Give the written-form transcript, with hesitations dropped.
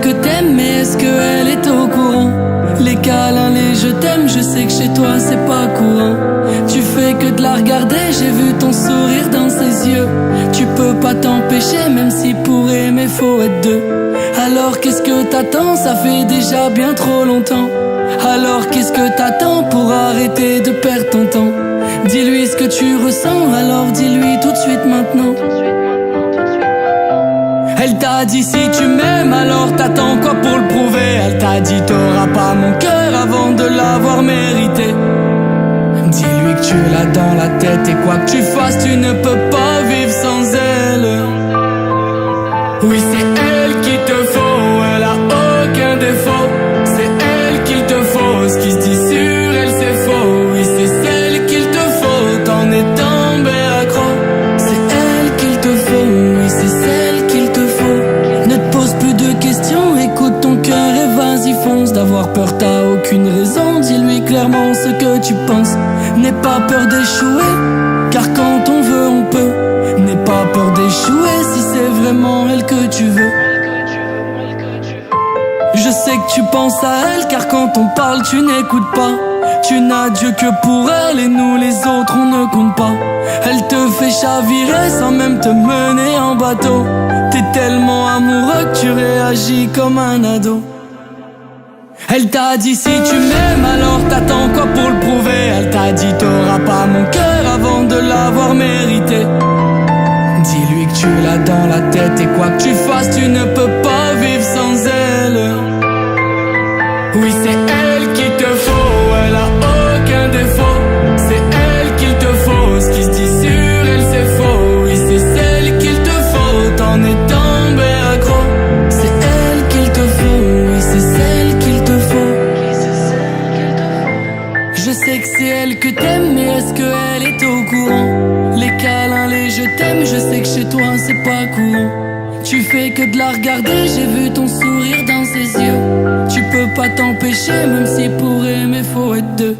que t'aimes, mais est-ce qu'elle est au courant? Les câlins, les je t'aime, je sais que chez toi c'est pas courant. Tu fais que de la regarder, j'ai vu ton sourire dans ses yeux. Tu peux pas t'empêcher, même si pour aimer faut être deux. Alors qu'est-ce que t'attends? Ça fait déjà bien trop longtemps. Alors qu'est-ce que t'attends pour arrêter de perdre ton temps? Dis-lui ce que tu ressens, alors dis-lui tout de suite maintenant. Elle t'a dit si tu m'aimes, alors t'attends quoi pour le prouver? Elle t'a dit t'auras pas mon cœur avant de l'avoir mérité. Dis-lui que tu l'as dans la tête et quoi que tu fasses, tu ne peux pas vivre sans elle. Oui, c'est elle qu'il te faut, elle a aucun défaut. C'est elle qu'il te faut, ce qui se dit sur elle c'est faux. Oui, c'est celle qu'il te faut, t'en es tombé accro. C'est elle qu'il te faut, oui, c'est celle qu'il te faut. Ne te pose plus de questions, écoute ton cœur et vas-y fonce. D'avoir peur t'as aucune raison, dis-lui clairement ce que tu penses. N'aie pas peur d'échouer, car quand on veut on peut. N'aie pas peur d'échouer si c'est vraiment elle que tu veux. Je sais que tu penses à elle, car quand on parle tu n'écoutes pas. Tu n'as Dieu que pour elle et nous les autres on ne compte pas. Elle te fait chavirer sans même te mener en bateau. T'es tellement amoureux que tu réagis comme un ado. Elle t'a dit si tu m'aimes, alors t'attends quoi pour le prouver? Elle t'a dit t'auras pas mon cœur avant de l'avoir mérité. Dis-lui que tu l'as dans la tête et quoi que tu fasses, tu ne peux pas vivre sans elle. Oui, c'est elle qu'il te faut, elle a aucun défaut. C'est elle qu'il te faut, ce qui se dit sur elle c'est faux. Oui, c'est celle qu'il te faut, t'en es tombé accro. C'est elle qu'il te faut, oui, c'est celle qu'il te faut. Je sais que c'est elle que t'aimes, mais est-ce qu'elle est au courant? Les câlins, les je t'aime, je sais que chez toi c'est pas courant. Tu fais que de la regarder, j'ai vu ton sourire dans ses yeux. Tu peux pas t'empêcher, même si pour aimer faut être deux.